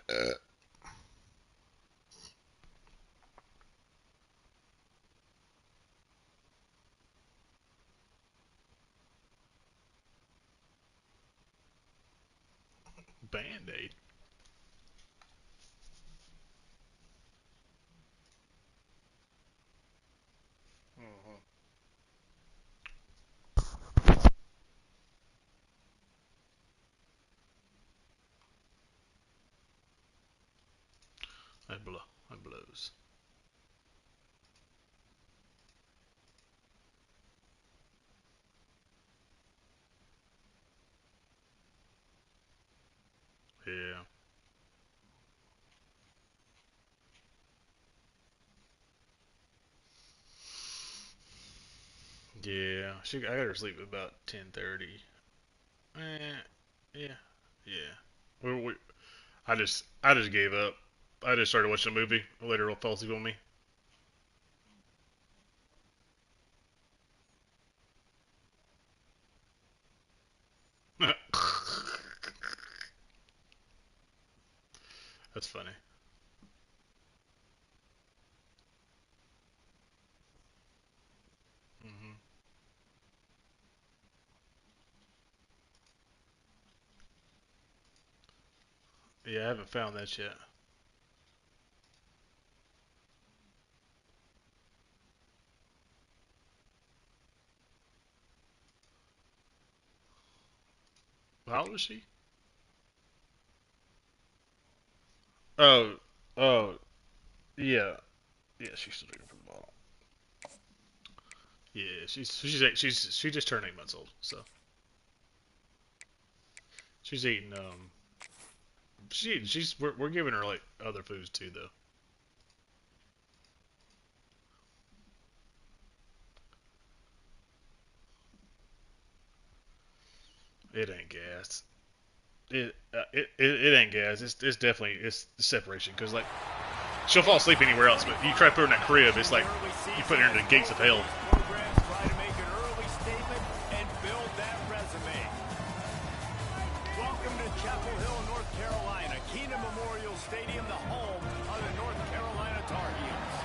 Band-Aid. Mm-hmm. That blow. That blows. Yeah. Yeah. I got her to sleep at about 10:30. Yeah. Yeah. We, I just gave up. I just started watching a movie. Later, fell asleep on me. That's funny. Hmm. Yeah, I haven't found that yet. How old is she? Oh, oh, yeah, yeah. She's still drinking from the bottle. Yeah, she just turned 8 months old, so she's eating. We're giving her like other foods too, though. It ain't gas. It ain't gas. It's definitely it's separation because like she'll fall asleep anywhere else, but you try to put her in that crib, it's like you put her in the gates of hell. Welcome to Chapel Hill, North Carolina, Keenan Memorial Stadium, the home of the North Carolina Tar Heels.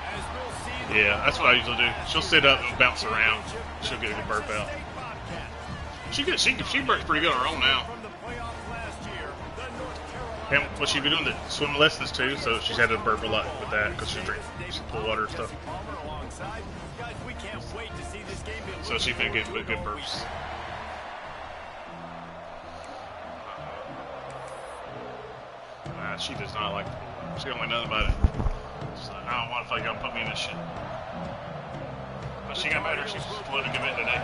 As we'll see, Yeah, that's what I usually do. She'll sit up and bounce around. She'll get a good burp out. She burps pretty good on her own now. And what she been doing the swim lessons too, so she's had to burp a lot with that because she's drinking pool water and stuff. So she's been getting good burps. She does not like it. She don't like nothing about it. She's like, I don't want to feel like y'all put me in this shit. But she got better. She's floating to commit today.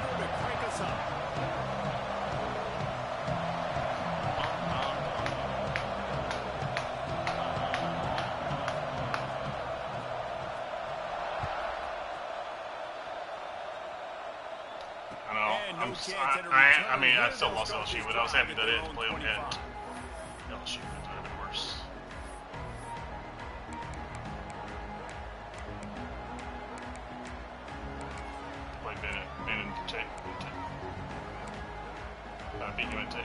I know. I mean, I still lost LSU, but I was happy that I didn't play them yet. LSU would have been worse. Play Ben and Tate. Beat you and Tate.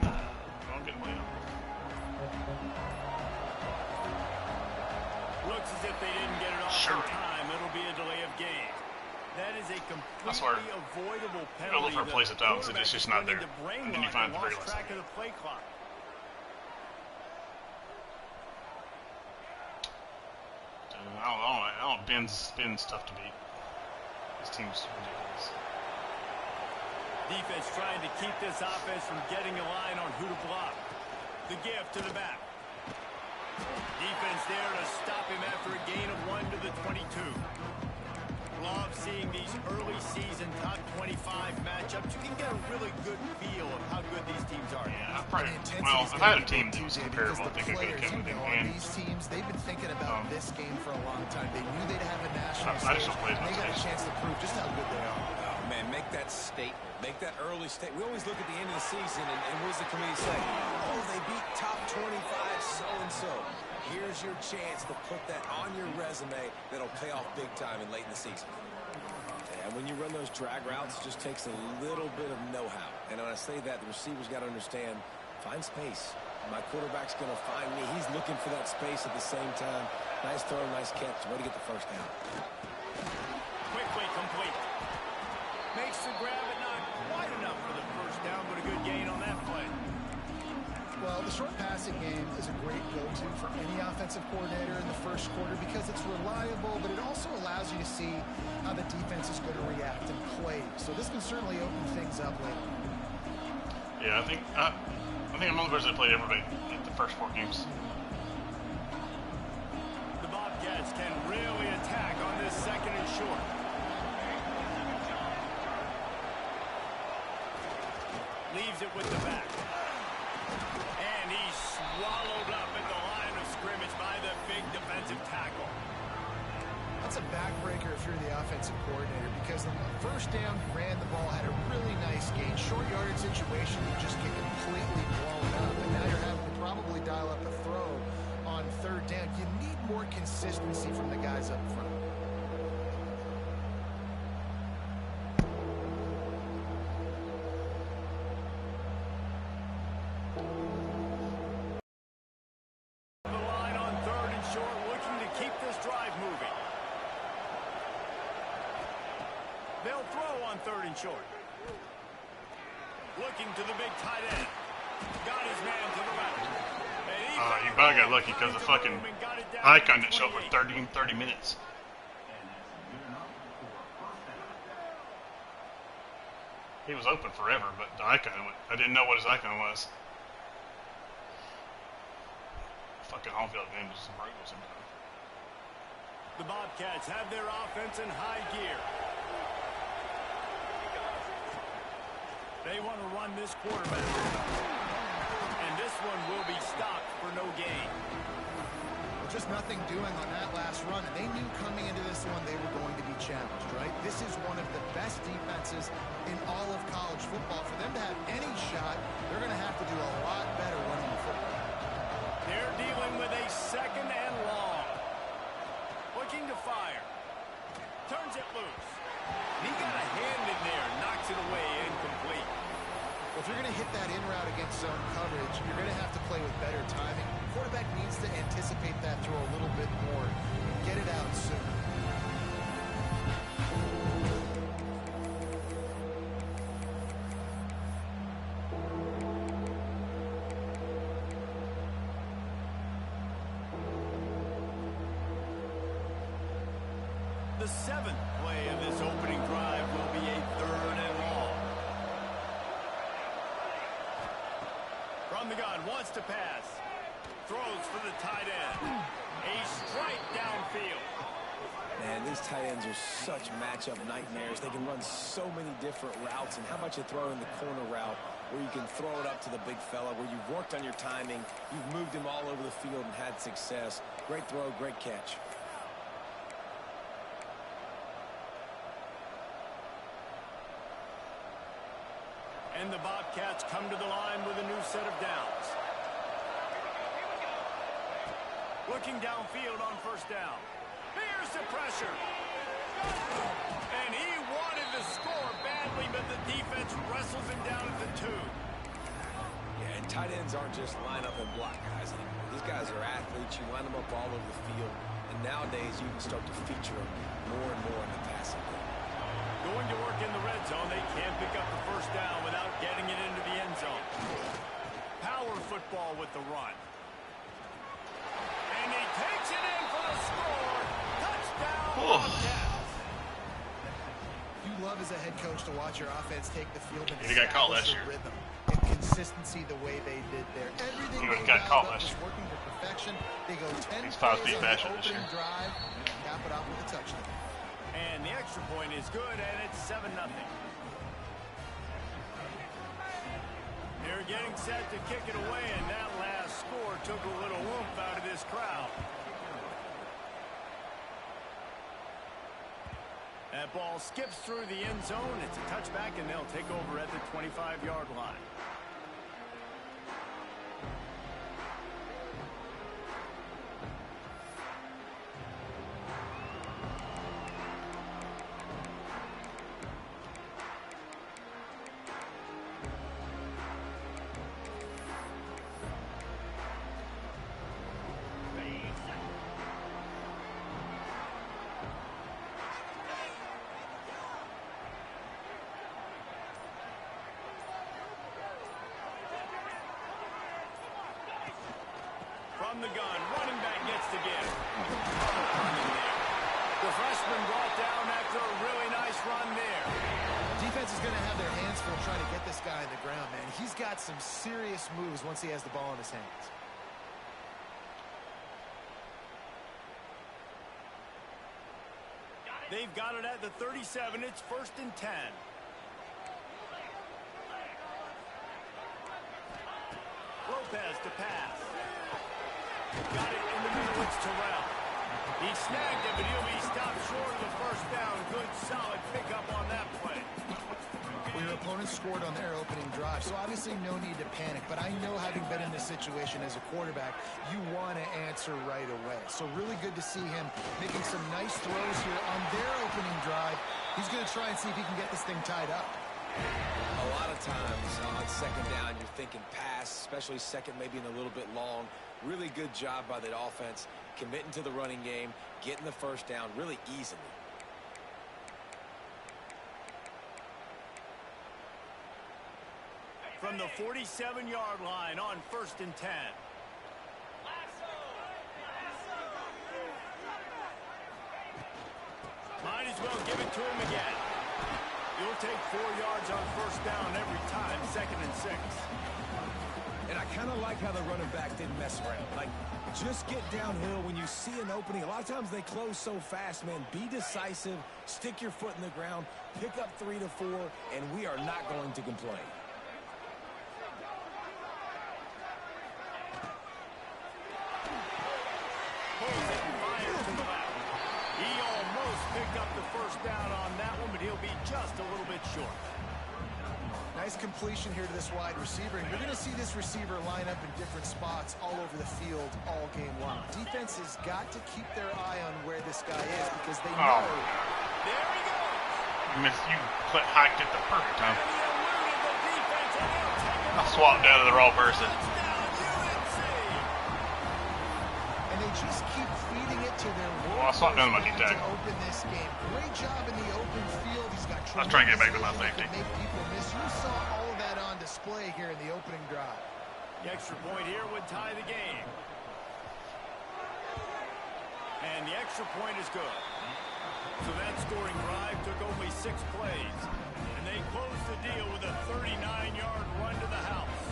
I'm getting way up. Looks as if they didn't get it off in time. It'll be a delay of game. That is a completely avoidable penalty. I look for a place at times and it's just not there. And then you find the very last track of the play clock. I don't. Ben's tough to beat. This team's ridiculous. Defense trying to keep this offense from getting a line on who to block. The give to the back. Defense there to stop him after a gain of 1 to the 22. Love seeing these early season top 25 matchups. You can get a really good feel of how good these teams are. Yeah, if I had a team that was comparable, I think I could have kept it. And these teams, they've been thinking about this game for a long time. They knew they'd have a national I just stage, don't play as and much they got a as chance to prove just how good they are. Oh, man, make that statement. Make that early statement. We always look at the end of the season, and what does the committee say? Oh, they beat top 25 so-and-so. Here's your chance to put that on your resume that'll pay off big time and late in the season. Yeah, And when you run those drag routes, it just takes a little bit of know-how. And when I say that, the receiver's got to understand, find space. My quarterback's going to find me. He's looking for that space at the same time. Nice throw, nice catch. Way to get the first down. Quickly complete. Makes the grab, but not quite enough for the first down, but a good gain on that play. Well, the short passing game is a great go-to for any offensive coordinator in the first quarter because it's reliable, but it also allows you to see how the defense is going to react and play. So this can certainly open things up later. Yeah, I think I'm one of the person that played everybody in the first 4 games. The Bobcats can really attack on this second and short. Leaves it with the back. And he's swallowed up at the line of scrimmage by the big defensive tackle. That's a backbreaker if you're the offensive coordinator because the first down, you ran the ball, had a really nice gain. Short yardage situation, you just get completely blown up. And now you're having to probably dial up a throw on third down. You need more consistency from the guys up front. They'll throw on third and short. Looking to the big tight end. Got his man to the left. You probably got lucky because the fucking icon didn't show up for 30 minutes. He was open forever, but the icon, I didn't know what his icon was. Fucking home field game is brutal sometimes. The Bobcats have their offense in high gear. They want to run this quarterback. And this one will be stopped for no gain. Well, just nothing doing on that last run. And they knew coming into this one they were going to be challenged, right? This is one of the best defenses in all of college football. For them to have any shot, they're going to have to do a lot better running the football. They're dealing with a second and long. Looking to fire. Turns it loose. He got a hand in there, knocks it away, incomplete. Well, if you're going to hit that in route against zone coverage, you're going to have to play with better timing. The quarterback needs to anticipate that throw a little bit more and get it out soon. The 7th play of this opening drive will be a third and long. From the gun, wants to pass. Throws for the tight end. A strike downfield. Man, these tight ends are such matchup nightmares. They can run so many different routes, and how about you throw in the corner route where you can throw it up to the big fella, where you've worked on your timing, you've moved him all over the field and had success. Great throw, great catch. And the Bobcats come to the line with a new set of downs. Looking downfield on first down. Here's the pressure. And he wanted to score badly, but the defense wrestles him down at the 2. Yeah, and tight ends aren't just line up and block guys anymore. These guys are athletes. You line them up all over the field. And nowadays, you can start to feature them more and more in the passing game. Going to work in the red zone. They can't pick up the first down without getting it into the end zone. Power football with the run. And he takes it in for the score. Touchdown, Bobcats. You love as a head coach to watch your offense take the field and he got caught last establish year. a rhythm and consistency the way they did there. Everything He they got caught dialed up last is year. working to perfection. They go 10 He's plays 5 feet on the faster this opening year. drive and cap it off with a touchdown. And the extra point is good, and it's 7-0. They're getting set to kick it away, and that last score took a little oomph out of this crowd. That ball skips through the end zone. It's a touchback, and they'll take over at the 25-yard line. From the gun, running back gets the give. The freshman brought down after a really nice run there. Defense is going to have their hands full trying to get this guy on the ground, man. He's got some serious moves once he has the ball in his hands. They've got it at the 37. It's 1st and 10. Lopez to pass. Got it in the middle. It's Terrell. He snagged it, but he'll be stopped short of the first down. Good, solid pickup on that play. Well, your opponent scored on their opening drive, so obviously no need to panic. But I know, having been in this situation as a quarterback, you want to answer right away. So really good to see him making some nice throws here on their opening drive. He's going to try and see if he can get this thing tied up. A lot of times on second down, you're thinking pass, especially second maybe in a little bit long. Really good job by the offense, committing to the running game, getting the first down really easily. From the 47-yard line on 1st and 10. Might as well give it to him again. You'll take 4 yards on first down every time, 2nd and 6. And I kind of like how the running back didn't mess around. Like, just get downhill when you see an opening. A lot of times they close so fast, man. Be decisive, stick your foot in the ground, pick up 3 to 4, and we are not going to complain. Pulls it and fires to the left. He almost picked up the first down on that one, but he'll be just a little bit short. Nice completion here to this wide receiver, and you're going to see this receiver line up in different spots all over the field all game long. Defense has got to keep their eye on where this guy is because they know. There he goes. You hiked it the perfect time. I swapped out of the raw person. And they just keep feeding it to their Well, I swapped down my to D-tag. open this game. Great job in the open field. He's got I was trying to get back to my tremendous safety. ability to make people miss. You saw all of that on display here in the opening drive. The extra point here would tie the game. And the extra point is good. So that scoring drive took only 6 plays. And they closed the deal with a 39-yard run to the house.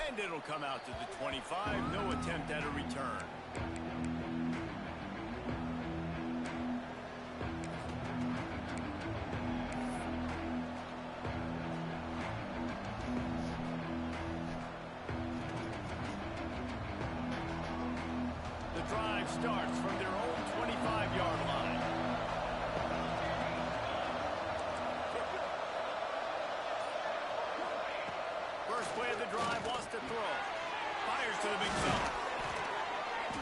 And it'll come out to the 25. No attempt at a return. The drive starts from their own 25-yard line. First play of the drive, wants to throw. Fires to the big fella.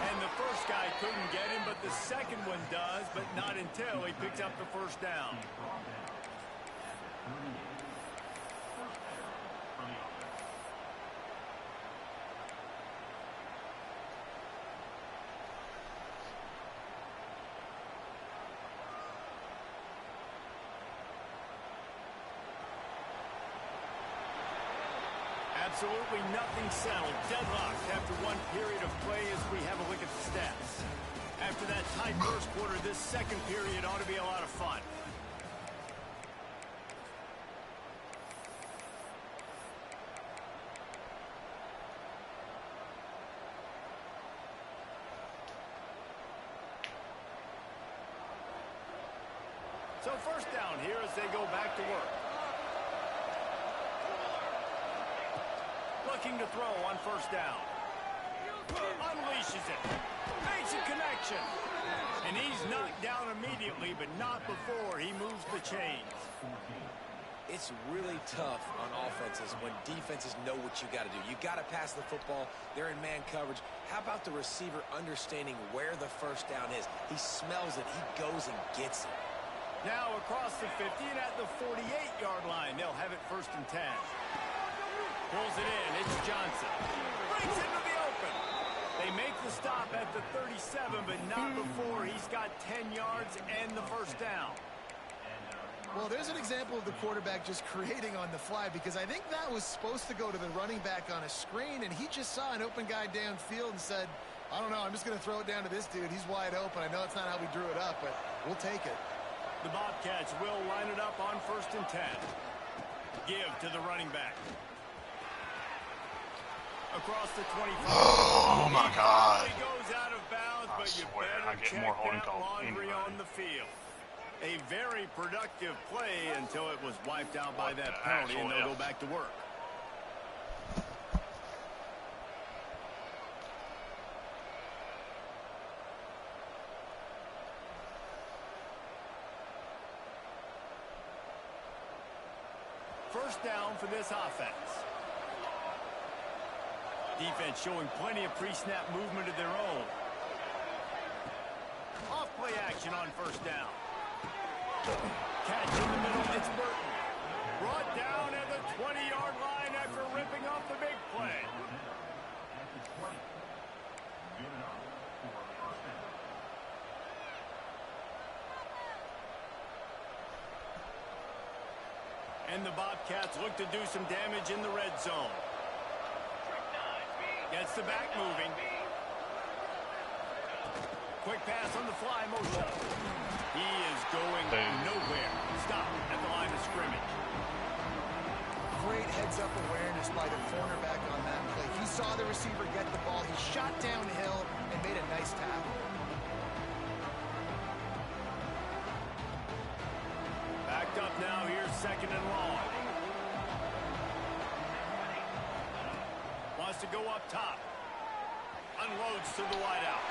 And the first guy couldn't get him, but the second one does, but not until he picks up the first down. Absolutely nothing settled. Deadlocked after one period of play as we have a look at the stats. After that tight first quarter, this second period ought to be a lot of fun. So first down here as they go back to work. Looking to throw on first down. Unleashes it. Makes a connection. And he's knocked down immediately, but not before he moves the chains. It's really tough on offenses when defenses know what you got to do. You got to pass the football. They're in man coverage. How about the receiver understanding where the first down is? He smells it. He goes and gets it. Now across the 50 and at the 48-yard line, they'll have it 1st and 10. Pulls it in. It's Johnson. Brings it to the open. They make the stop at the 37, but not before he's got 10 yards and the first down. Well, there's an example of the quarterback just creating on the fly, because I think that was supposed to go to the running back on a screen, and he just saw an open guy downfield and said, I don't know, I'm just going to throw it down to this dude. He's wide open. I know it's not how we drew it up, but we'll take it. The Bobcats will line it up on 1st and 10. Give to the running back. Across the 25. Oh, my God. He goes out of bounds, but you swear, I better get check more holding that calls laundry anyway. on the field. A very productive play until it was wiped out by What that the penalty, and they'll actual go back to work. First down for this offense. Defense showing plenty of pre-snap movement of their own. Off play action on 1st down. Catch in the middle, it's Burton. Brought down at the 20-yard line after ripping off the big play. And the Bobcats look to do some damage in the red zone. Gets the back moving. Quick pass on the fly motion. He is going nowhere. Stop at the line of scrimmage. Great heads-up awareness by the cornerback on that play. He saw the receiver get the ball. He shot downhill and made a nice tackle. Backed up now. Here's 2nd and long. Wants to go up top. Unloads to the wideout.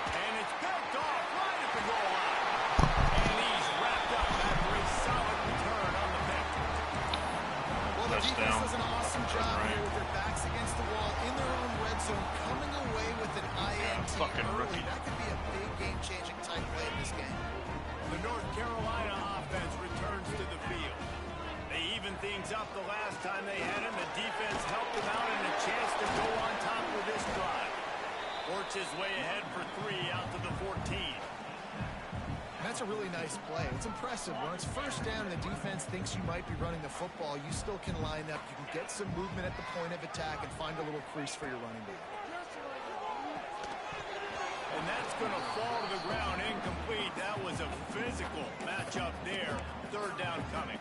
And it's picked off right at the goal line. And he's wrapped up after a solid return on the pick. Well, the defense does an awesome job here with their backs against the wall in their own red zone, coming away with an INT early. That could be a big game-changing type play in this game. The North Carolina offense returns to the field. They evened things up the last time they had him. The defense helped them out and a chance to go on top with this drive. Works his way ahead for 3 out to the 14. That's a really nice play. It's impressive. When it's 1st down and the defense thinks you might be running the football, you still can line up. You can get some movement at the point of attack and find a little crease for your running back. And that's going to fall to the ground incomplete. That was a physical matchup there. 3rd down coming.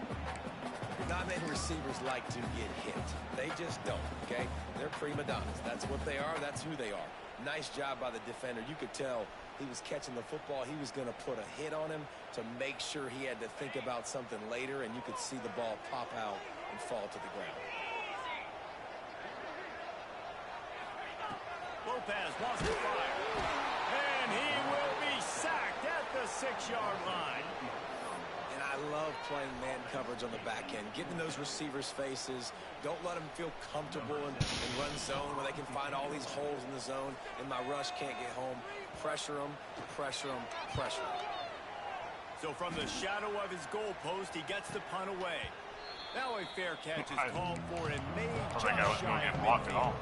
Not many receivers like to get hit. They just don't, okay? They're prima donnas. That's what they are. That's who they are. Nice job by the defender. You could tell he was catching the football. He was going to put a hit on him to make sure he had to think about something later, and you could see the ball pop out and fall to the ground. Lopez wants to fire. And he will be sacked at the 6-yard line. And I love playing man coverage on the back end, getting in those receivers' faces. Don't let them feel comfortable and run zone where they can find all these holes in the zone, and my rush can't get home. Pressure them, pressure them, pressure them. So from the shadow of his goalpost, he gets the punt away. Now a fair catch is called for and made just shy of midfield.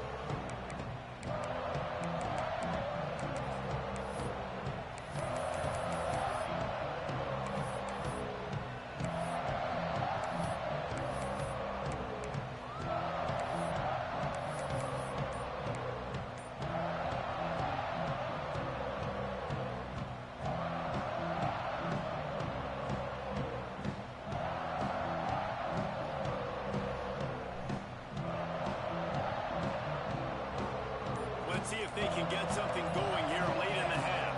Let's see if they can get something going here late in the half.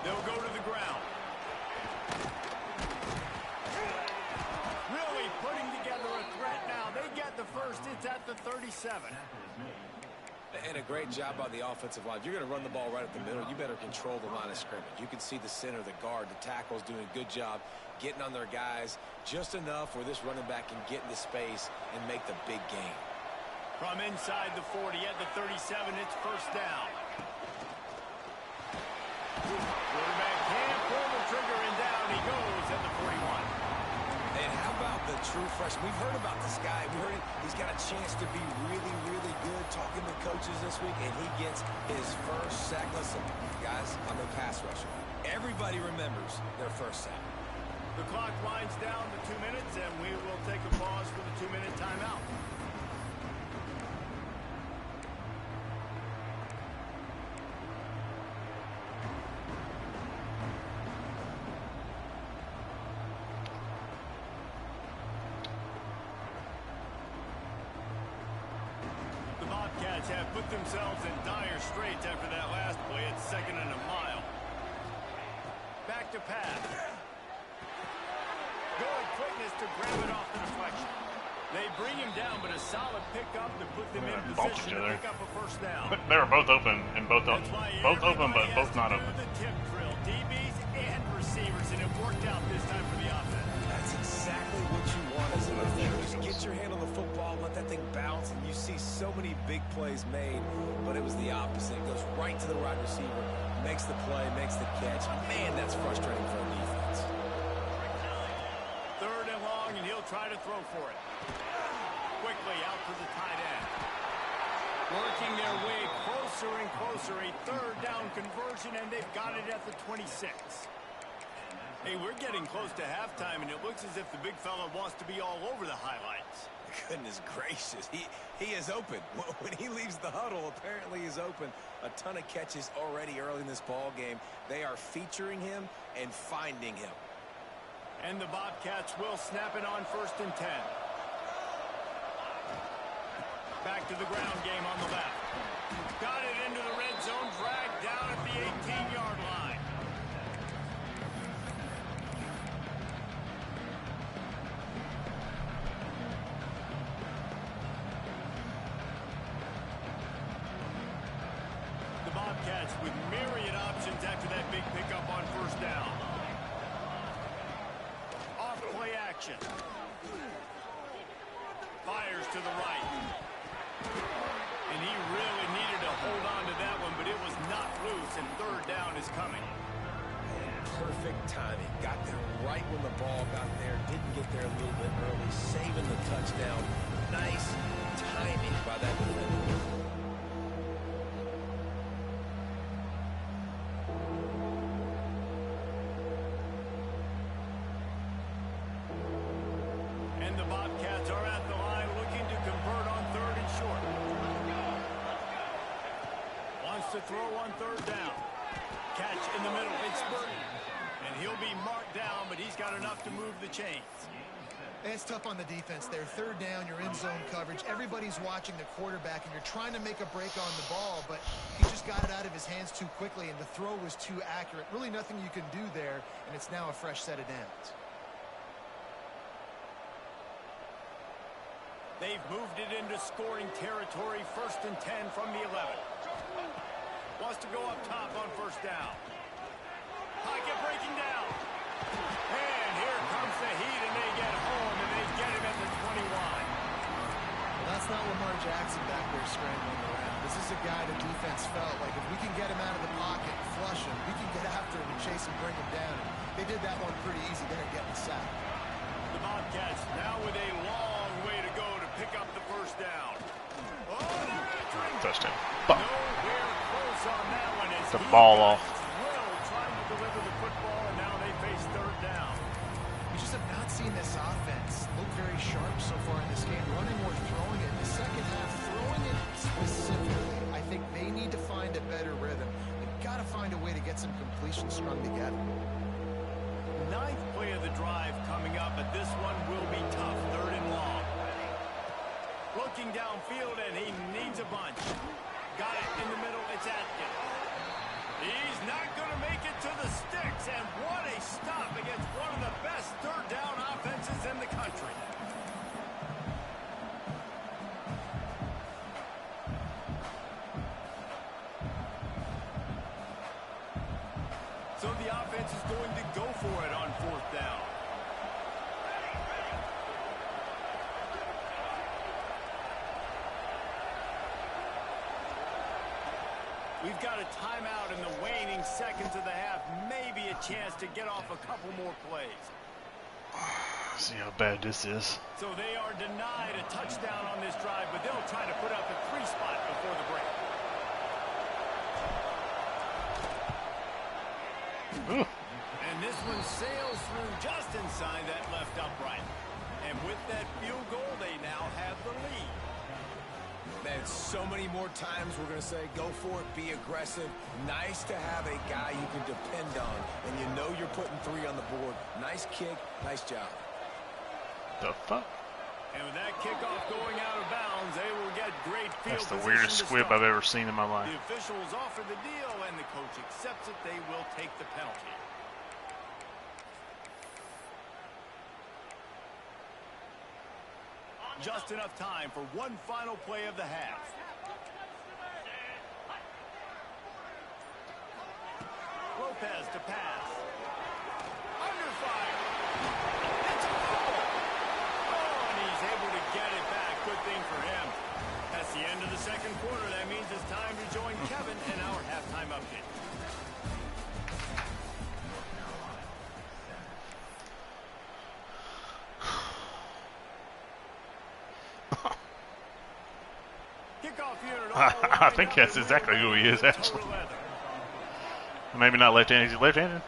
They'll go to the ground. Really putting together a threat now. They get the first. It's at the 37. And a great job by the offensive line. If you're going to run the ball right up the middle, you better control the line of scrimmage. You can see the center, the guard, the tackles doing a good job getting on their guys just enough where this running back can get into space and make the big game. From inside the 40 at the 37, it's 1st down. Quarterback can't pull the trigger, and down he goes at the 41. And how about the true freshman? We've heard about this guy. We heard he's got a chance to be really, really good. Talking to coaches this week, and he gets his first sack. Listen, guys, I'm a pass rusher. Everybody remembers their first sack. The clock winds down to 2 minutes, and we will take a pause for the 2-minute timeout. The Bobcats have put themselves in dire straits after that last play at 2nd and a mile. Back to pass. Good quickness to grab it off the deflection. They bring him down, but a solid pickup to put them in position to pick up a first down. They were both open and both open, but both not open. The tip drill, DBs and receivers, and it worked out this time for the offense. That's exactly what you want as a defender. Just get your hand on the football, let that thing bounce, and you see so many big plays made, but it was the opposite. It goes right to the wide receiver, makes the play, makes the catch. Man, that's frustrating for a defense. 3rd and long, and he'll try to throw for it. Quickly out to the tight end. Working their way closer and closer. A 3rd down conversion, and they've got it at the 26. Hey, we're getting close to halftime, and it looks as if the big fella wants to be all over the highlights. Goodness gracious, he is open. When he leaves the huddle, apparently he's open. A ton of catches already early in this ball game. They are featuring him and finding him. And the Bobcats will snap it on 1st and 10. Back to the ground game on the left. Got it into the red zone, dragged down at the 18-yard line. The Bobcats with myriad options after that big pickup on 1st down. Off play action. Fires to the right. And he really needed to hold on to that one, but it was not loose, and 3rd down is coming. Perfect timing. Got there right when the ball got there. Didn't get there a little bit early. Saving the touchdown. Nice timing by that defender. And the Bobcats are at the line looking to convert on 3rd and short. Wants to throw on 3rd down. Catch in the middle. It's Burton. And he'll be marked down, but he's got enough to move the chains. It's tough on the defense there. 3rd down, you're in zone coverage. Everybody's watching the quarterback, and you're trying to make a break on the ball, but he just got it out of his hands too quickly, and the throw was too accurate. Really nothing you can do there, and it's now a fresh set of downs. They've moved it into scoring territory. 1st and 10 from the 11. Wants to go up top on 1st down. Pocket breaking down. And here comes the heat, and they get home, and they get him at the 21. Well, that's not Lamar Jackson back there scrambling around. This is a guy the defense felt like if we can get him out of the pocket and flush him, we can get after him and chase him, bring him down. They did that one pretty easy there, getting the sack. The Bobcats now with a long way to go to pick up the 1st down. Oh, Touchdown. nowhere close on that one. As The ball off. Will trying to deliver the football, and now they face 3rd down. We just have not seen this offense look very sharp so far in this game, running or throwing it. In the second half, throwing it specifically, I think they need to find a better rhythm. They've got to find a way to get some completions strung together. 9th play of the drive coming up, but this one will be tough. 3rd and long. Looking downfield, and he needs a bunch. Got it in the middle. It's Atkins. He's not going to make it to the sticks, and what a stop against one of the best 3rd down offenses in the country. So the offense is going to go for it on 4th down. We've got a timeout in the waning seconds of the half. Maybe a chance to get off a couple more plays. See how bad this is. So they are denied a touchdown on this drive, but they'll try to put up a 3 spot before the break. Ooh. And this one sails through just inside that left upright. And with that field goal, they now have the lead. Man, so many more times we're going to say, go for it, be aggressive. Nice to have a guy you can depend on, and you know you're putting 3 on the board. Nice kick, nice job. The fuck? And with that kickoff going out of bounds, they will get great field That's the position weirdest to squib start. I've ever seen in my life. The officials offer the deal, and the coach accepts it. They will take the penalty. Just enough time for one final play of the half. Lopez to pass. Under fire. It's a fumble. Oh, and he's able to get it back. Good thing for him. That's the end of the second quarter. That means it's time to join Kevin in our halftime update. I think that's exactly who he is, actually. Maybe not left-handed. Is he left-handed?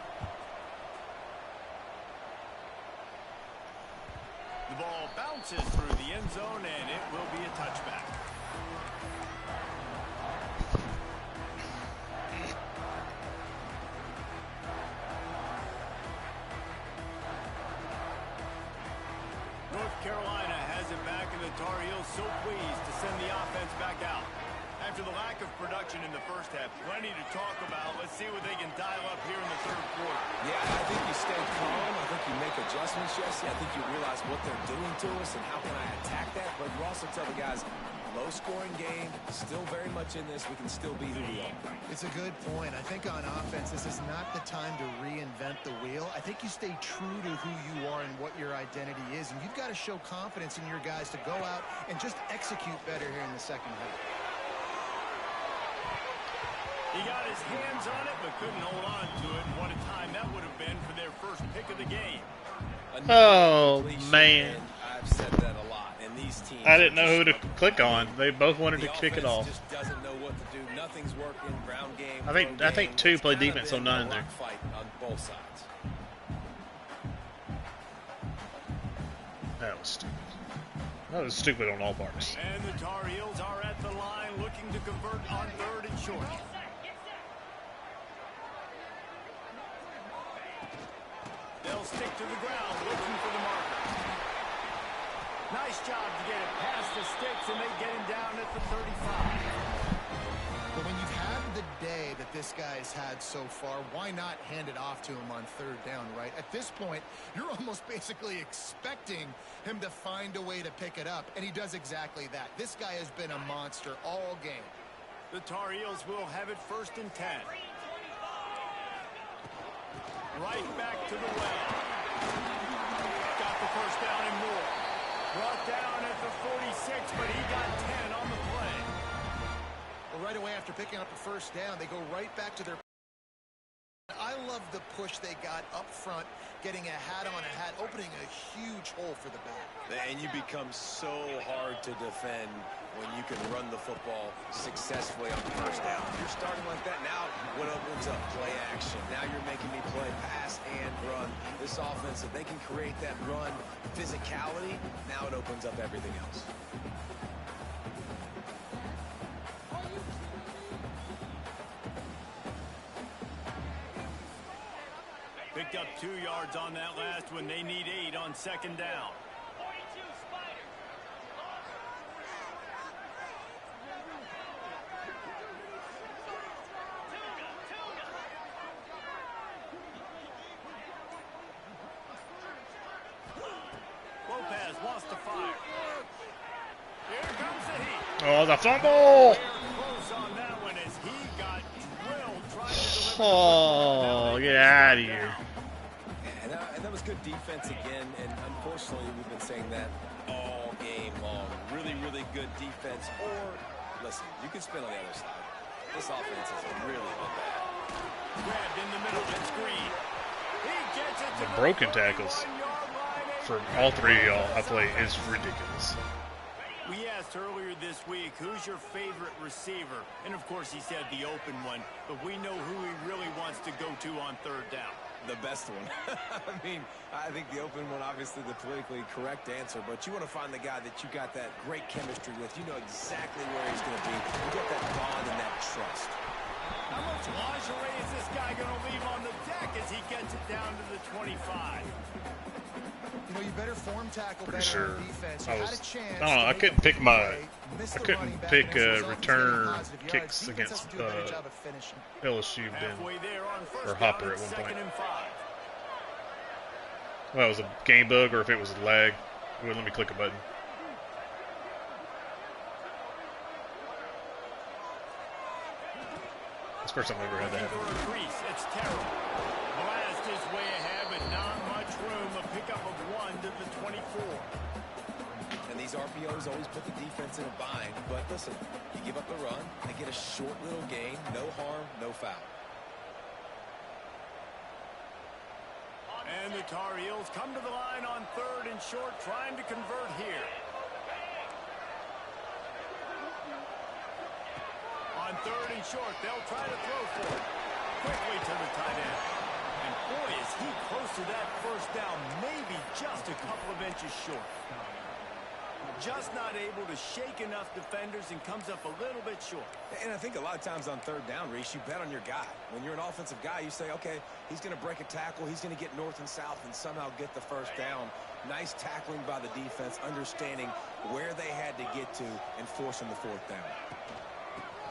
The ball bounces through the end zone, and it will be a touchback. North Carolina has it back, and the Tar Heels so pleased to send the offense back out. After the lack of production in the first half, plenty to talk about. Let's see what they can dial up here in the third quarter. Yeah, I think you stay calm. I think you make adjustments, Jesse. I think you realize what they're doing to us and how can I attack that. But you also tell the guys, low-scoring game, still very much in this. We can still be who we are. It's a good point. I think on offense, this is not the time to reinvent the wheel. I think you stay true to who you are and what your identity is. And you've got to show confidence in your guys to go out and just execute better here in the second half. He got his hands on it, but couldn't hold on to it. And what a time that would have been for their first pick of the game. Oh, man. I've said that a lot. And these teams, I didn't know who to click on. They both wanted to kick it off. Just doesn't know what to do. Nothing's working. Ground game. I think 2 play defense on 9 there. Fight on both sides. That was stupid. That was stupid on all parts. And the Tar Heels are at the line looking to convert on 3rd and short. They'll stick to the ground looking for the marker. Nice job to get it past the sticks, and they get him down at the 35. But when you've had the day that this guy's had so far, why not hand it off to him on 3rd down, right? At this point, you're almost basically expecting him to find a way to pick it up, and he does exactly that. This guy has been a monster all game. The Tar Heels will have it 1st and 10. Right back to the well. Got the first down and more. Brought down at the 46, but he got 10 on the play. Well, right away after picking up the first down, they go right back to their... I love the push they got up front, getting a hat on a hat, opening a huge hole for the back. And you become so hard to defend when you can run the football successfully on first down. You're starting like that now. What opens up? Play action. Now you're making me play pass and run. This offense, if they can create that run physicality, now it opens up everything else. Picked up 2 yards on that last one. They need 8 on 2nd down. Lopez wants to fire. Here comes the heat. Oh, the fumble! Close on that one as he got drilled trying to deliver. Oh, get out of here. And that was good defense again, and unfortunately we've been saying that all game long. Really, really good defense. Or, listen, you can spin on the other side. This offense is really bad. Grabbed in the middle, it's Green. He gets it to The broken tackles for all 3 of y'all I play is ridiculous. We asked earlier this week, who's your favorite receiver? And, of course, he said the open one. But we know who he really wants to go to on third down. The best one. I mean, I think the open one, obviously the politically correct answer, but you want to find the guy that you got that great chemistry with. You know exactly where he's going to be. You get that bond and that trust. How much lingerie is this guy going to leave on the deck as he gets it down to the 25? You know, you better form tackle Pretty better sure on defense. I You was. had a chance I don't know. to I make couldn't a pick big my. play, missed I the couldn't running back, pick and as a result, he's getting return positive yards. kicks Defense against has to do a better job of finishing. LSU Halfway there on first or down, Hopper at it's one point. 2nd and 5. Well, it was a game bug or if it was a lag. It wouldn't let me click a button. It's the first time I've ever had that happen. It's terrible. Blast is way ahead, but not much room. A pickup of 1 to the 24. And these RPOs always put the defense in a bind. But listen, you give up the run, they get a short little gain, no harm, no foul. And the Tar Heels come to the line on 3rd and short, trying to convert here. On 3rd and short, they'll try to throw for it. Quickly to the tight end. And boy, is he close to that first down, maybe just a couple of inches short. Just not able to shake enough defenders and comes up a little bit short. And I think a lot of times on 3rd down, Reese, you bet on your guy. When you're an offensive guy, you say, okay, he's going to break a tackle, he's going to get north and south and somehow get the first down. Nice tackling by the defense, understanding where they had to get to and forcing the 4th down.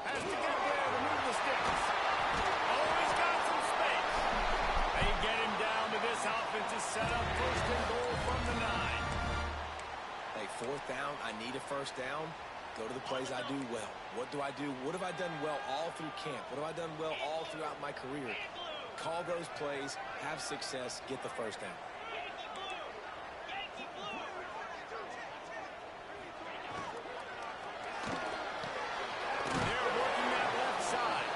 Has to get there to move the sticks. Oh, he's got some space. They get him down to this offense is set up 1st and goal from the 9. Hey, 4th down, I need a first down. Go to the plays I do well. What do I do? What have I done well all through camp? What have I done well all throughout my career? Call those plays, have success, get the first down. They're working that left side.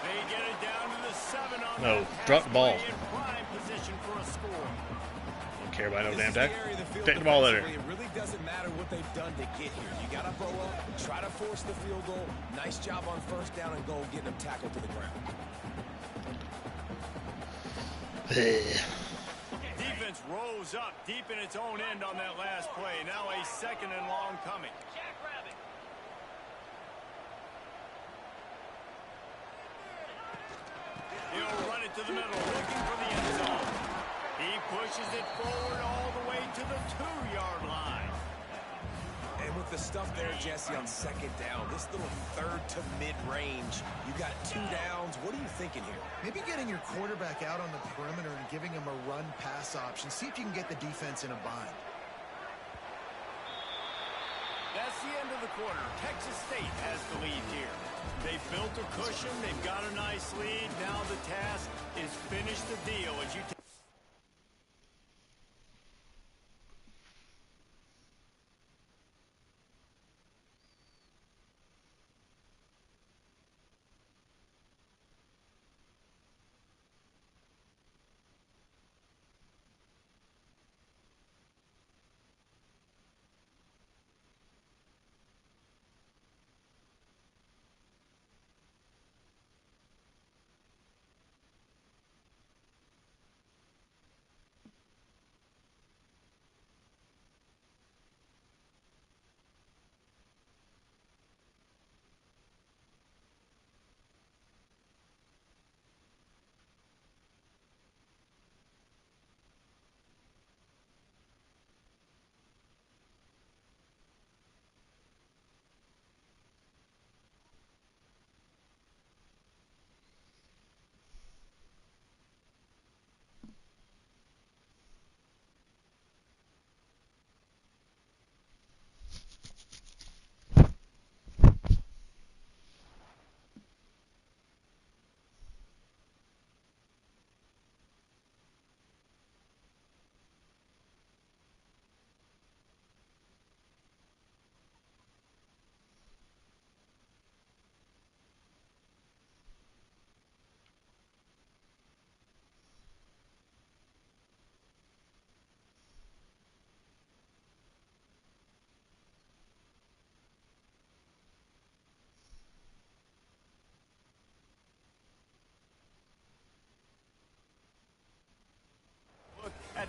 They get it down to the 7 on No, that drop the ball. pass play in prime position for a score. Don't care about no This damn is the tackle. area of the field Take the ball later. defensively. It really doesn't matter what they've done to get here. You got to blow up, try to force the field goal. Nice job on first down and goal, getting them tackled to the ground. Defense rose up deep in its own end on that last play. Now a 2nd and long coming. He'll run it to the middle, looking for the end zone. He pushes it forward all the way to the 2-yard line. And with the stuff there, Jesse, on 2nd down, this little 3rd to mid-range, you got 2 downs. What are you thinking here? Maybe getting your quarterback out on the perimeter and giving him a run-pass option. See if you can get the defense in a bind. That's the end of the quarter. Texas State has the lead here. They've built a cushion. They've got a nice lead. Now the task is finish the deal as you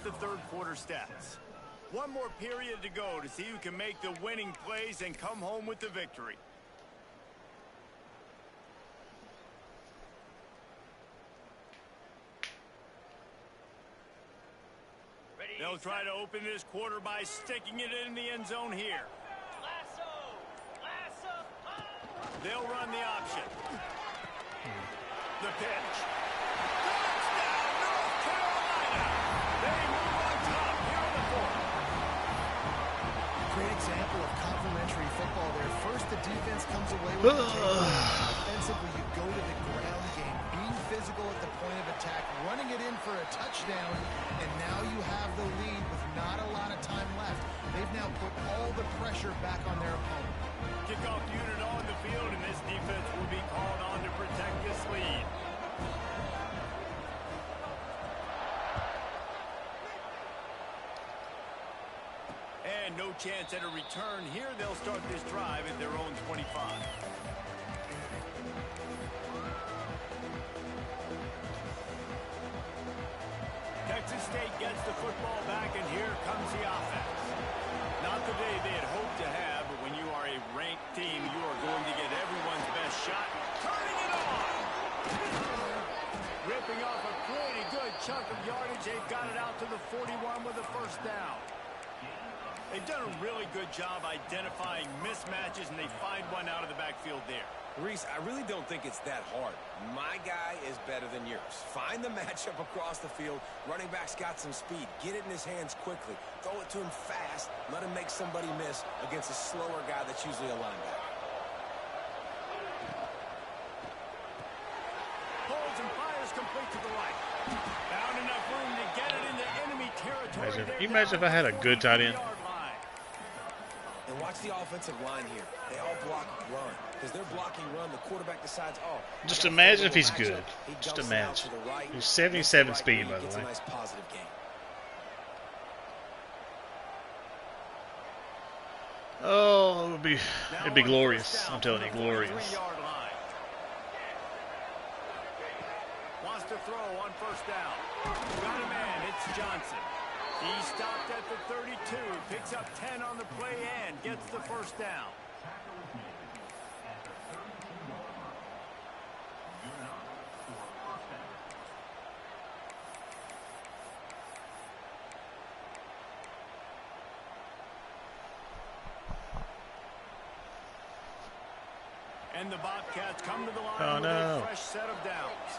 the third quarter stats. One more period to go to see who can make the winning plays and come home with the victory. They'll try to open this quarter by sticking it in the end zone here. They'll run the option. The pitch. Touchdown, North Carolina. They move on top here in the fourth. Great example of complementary football there. First, the defense comes away with the takeaway. Offensively, you go to the ground game, being physical at the point of attack, running it in for a touchdown, and now you have the lead with not a lot of time left. They've now put all the pressure back on their opponent. Kickoff unit on the field, and this defense will be called on to protect this lead. And no chance at a return here. They'll start this drive at their own 25. Texas State gets the football back, and here comes the offense. Not the day they had hoped to have, but when you are a ranked team, you are going to get everyone's best shot. Turning it on! Ripping off a pretty good chunk of yardage. They've got it out to the 41 with a first down. They've done a really good job identifying mismatches, and they find one out of the backfield there. Reese, I really don't think it's that hard. My guy is better than yours. Find the matchup across the field. Running back's got some speed. Get it in his hands quickly. Throw it to him fast. Let him make somebody miss against a slower guy that's usually a linebacker. Pulls and fires complete to the right. Found enough room to get it into enemy territory. Imagine if I had a good tight end. And watch the offensive line here. They all block run. Because they're blocking run, the quarterback decides, oh. Just imagine if he's good. Just imagine. He's 77 speed, by the way. Nice positive game. Oh, it'd be glorious. I'm telling you, glorious. Wants to throw on first down. Got a man. It's Johnson. He stopped at the 32, picks up 10 on the play and gets the first down. And the Bobcats come to the line with a fresh set of downs.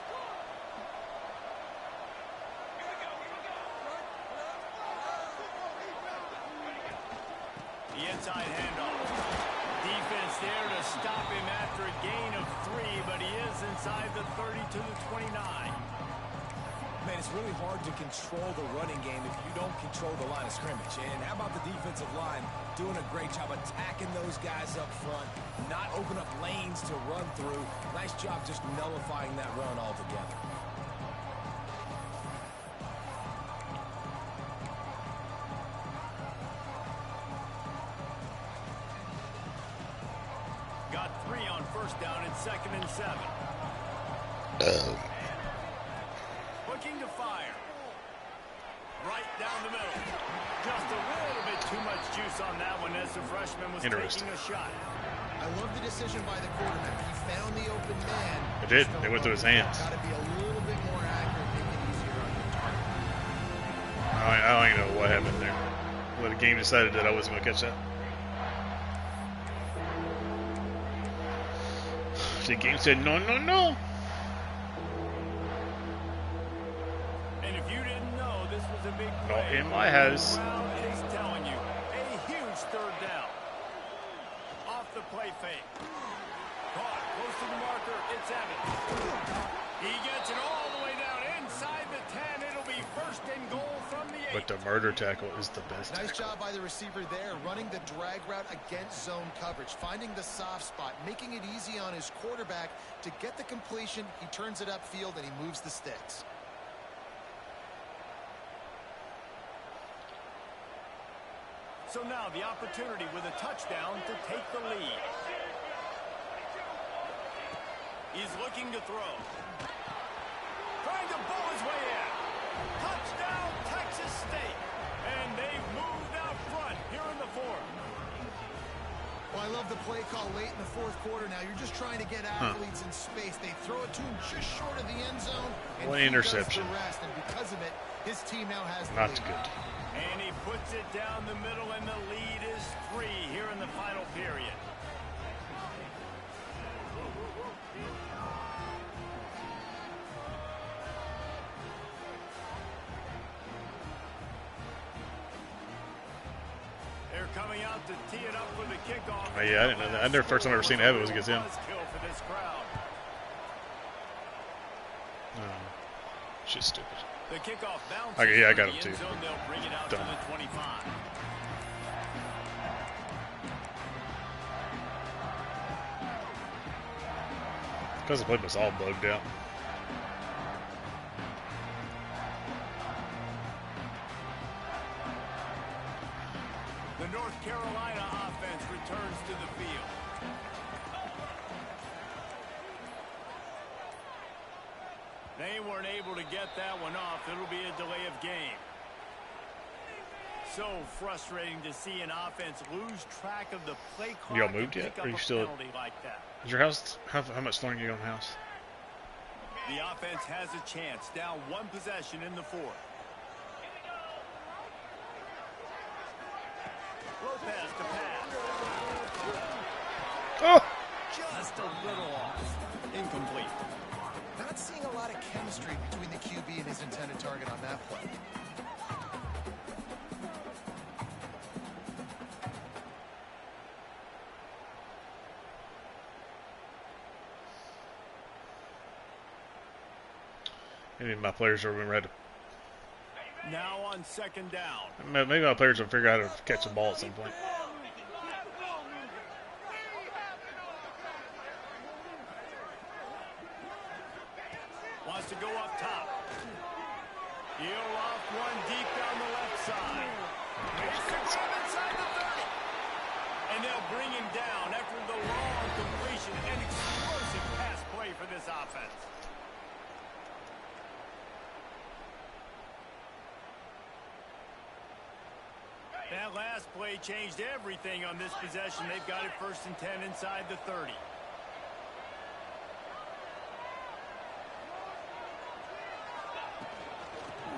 The inside handoff. Defense there to stop him after a gain of 3, but he is inside the 30 to the 29. Man, it's really hard to control the running game if you don't control the line of scrimmage. And how about the defensive line doing a great job attacking those guys up front, not open up lanes to run through. Nice job just nullifying that run altogether. Got 3 on first down and 2nd and 7. Looking to fire. Right down the middle. Just a little bit too much juice on that one as the freshman was taking a shot. I love the decision by the quarterback. He found the open man. It did. It went through his hands. Got to be a little bit more accurate, make it easier on your target. I don't even know what happened there. Well, the game decided that I wasn't going to catch that. The game said no, no, no. And if you didn't know, this was a big play. Not in my house. Brown is telling you, a huge third down. Off the play fake. Caught close to the marker. It's Evans. He gets it all the way down inside the 10. It'll be 1st and goal from the 8. But the murder tackle is the best Nice tackle. job by the receiver there, running the drag route against zone coverage, finding the soft spot, making it easy on his quarterback to get the completion. He turns it upfield and he moves the sticks. So now the opportunity with a touchdown to take the lead. He's looking to throw. Trying to bowl his way in. Touchdown, Texas State. the play call late in the fourth quarter now. You're just trying to get athletes in space. They throw it to him just short of the end zone. And one interception. The rest, and because of it, his team now has the Not lead. good. And he puts it down the middle, and the lead is 3 here in the final period. They're coming out to tee it up for the kickoff. Oh, yeah, I didn't know that. I never first time I ever seen it happen was against him. For this crowd. Shit's stupid. The kickoff bounces. Okay, yeah, I got him too. They'll bring it out Dumb. to the 25. Because the play was all bugged out. The North Carolina offense returns to the field. They weren't able to get that one off. It'll be a delay of game. So frustrating to see an offense lose track of the play clock. You all moved yet? Or are you still like that. Is your house, how much longer are you on the house? The offense has a chance. Down 1 possession in the fourth. Lopez to pass. Oh! Just a little off. Incomplete. Not seeing a lot of chemistry between the QB and his intended target on that play. Maybe my players will remember how to. Now on second down. Maybe my players will figure out how to catch the ball at some point. Wants to go up top. He'll off one deep down the left side. Makes the grab inside the 30. And they'll bring him down after the long completion. An explosive pass play for this offense. That last play changed everything on this possession. They've got it 1st and 10 inside the 30.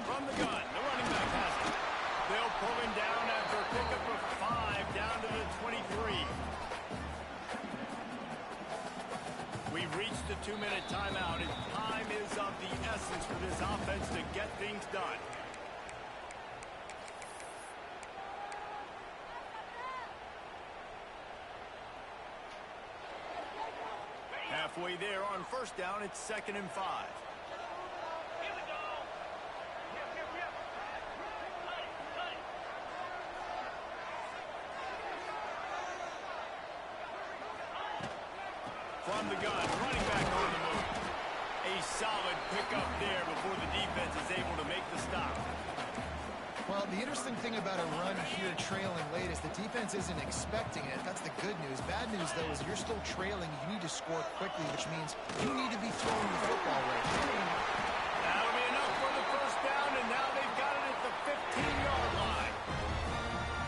From the gun, the running back has it. They'll pull him down after a pickup of 5 down to the 23. We've reached the 2-minute timeout, and time is of the essence for this offense to get things done. Halfway there on 1st down, it's 2nd and 5. From the gun, running back on the move. A solid pickup there before the defense is able to make the stop. Well, the interesting thing about a run here trailing late is the defense isn't expecting it. That's the good news. Bad news, though, is you're still trailing. You need to score quickly, which means you need to be throwing the football right now. That'll be enough for the 1st down, and now they've got it at the 15-yard line.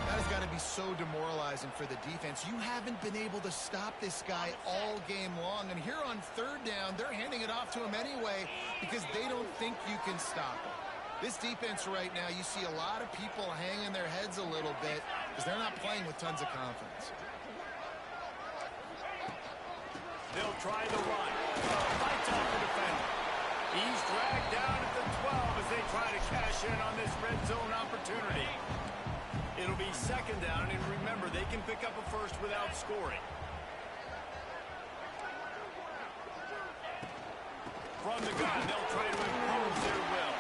That has got to be so demoralizing for the defense. You haven't been able to stop this guy all game long. And here on 3rd down, they're handing it off to him anyway because they don't think you can stop him. This defense right now, you see a lot of people hanging their heads a little bit because they're not playing with tons of confidence. They'll try the run. Fights off the defender. He's dragged down at the 12 as they try to cash in on this red zone opportunity. It'll be 2nd down, and remember, they can pick up a 1st without scoring. From the gun, they'll try to impose their will.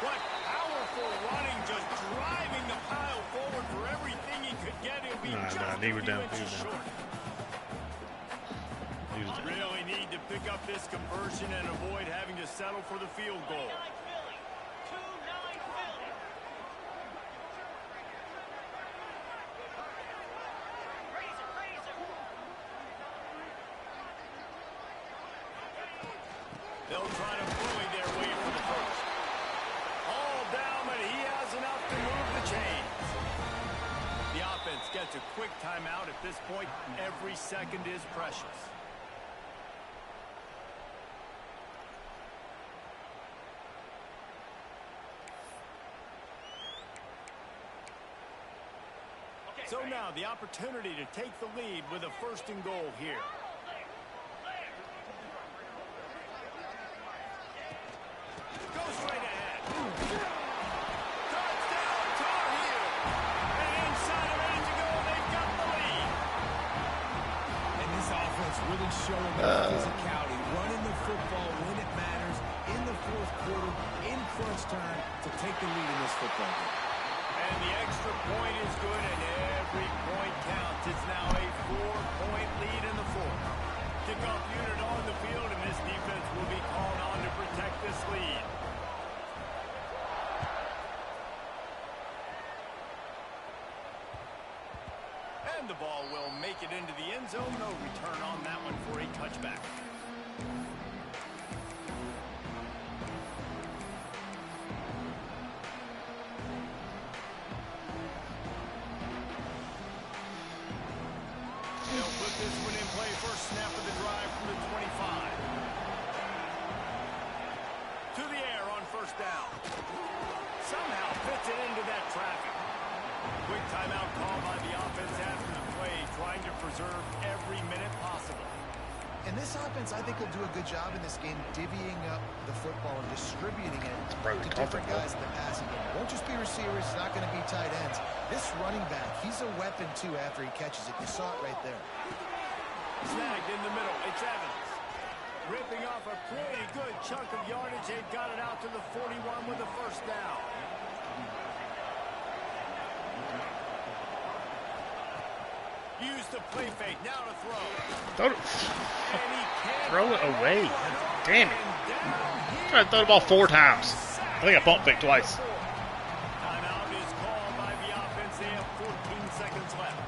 What powerful running, just driving the pile forward for everything he could get. He'll be just a few inches short. Really need to pick up this conversion and avoid having to settle for the field goal. They'll try to bully their way for the 1st. All down, but he has enough to move the chains. The offense gets a quick timeout at this point. Every second is precious. So now the opportunity to take the lead with a first and goal here. Goes right ahead. Touchdown, Tar Heel. And inside a minute to go, they've got the lead. And this offense really showing their physicality, running the football when it matters, in the fourth quarter, in crunch time, to take the lead in this football game. And the extra point is good, and every point counts. It's now a 4-point lead in the fourth. Kickoff unit on the field, and this defense will be called on to protect this lead. And the ball will make it into the end zone. No return on that one for a touchback. They'll put this one in play. First snap of the drive from the 25. To the air on first down. Somehow fits it into that traffic. Quick timeout call by the offense after the play, trying to preserve every minute possible. And this offense, I think, will do a good job in this game divvying up the football and distributing it to different guys in the passing game. It won't just be receivers. It's not going to be tight ends. This running back, he's a weapon, too, after he catches it. You saw it right there. Snagged in the middle. It's Evans. Ripping off a pretty good chunk of yardage. They've got it out to the 41 with the first down. Use the play fake. Now to throw. Throw it away. Damn it. Tried to throw the ball 4 times. I think I pump fake twice. Timeout is called by the offense. They have 14 seconds left.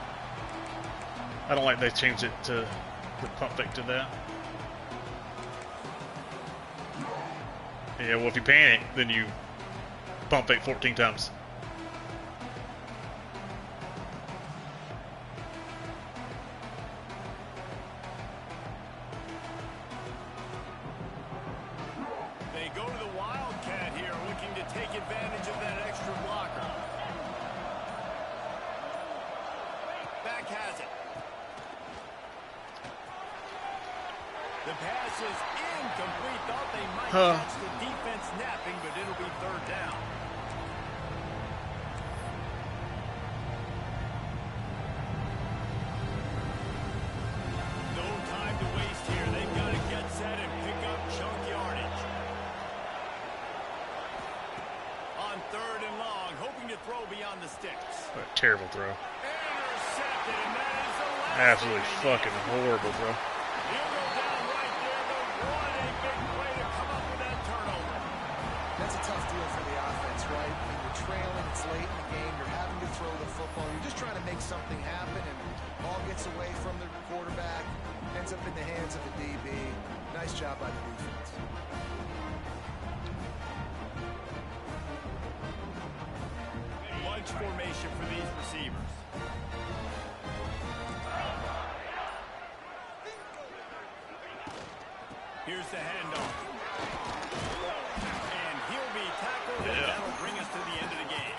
I don't like they changed it to the pump fake to that. Yeah, well, if you panic, then you pump fake 14 times. They go to the Wildcat here, looking to take advantage of that extra blocker. Back has it. The pass is incomplete. Thought they might catch the defense napping, but it'll be third down. No time to waste here. They've got to get set and pick up chunk yardage. On third and long, hoping to throw beyond the sticks. What a terrible throw. Intercepted, and that is the last Absolutely thing they fucking need. horrible throw. He'll go down right there. They wanted a big play to come up with that turnover. That's a tough deal for the offense, right? I mean, you're trailing, it's late in the game, you're having to throw the football, you're just trying to make something happen, and ball gets away from the quarterback, ends up in the hands of the DB. Nice job by the defense. Bunch formation for these receivers. Here's the handoff. And he'll be tackled, and that'll bring us to the end of the game.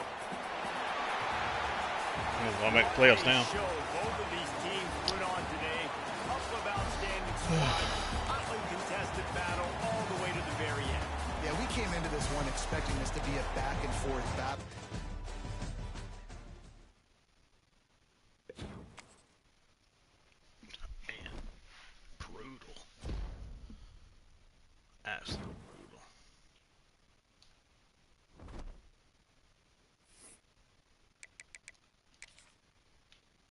I'll make playoffs now. Show both of these teams put on today. Couple of outstanding squads. Hotly contested battle all the way to the very end. Yeah, we came into this one expecting this to be a back-and-forth battle. Man, brutal. Absolutely.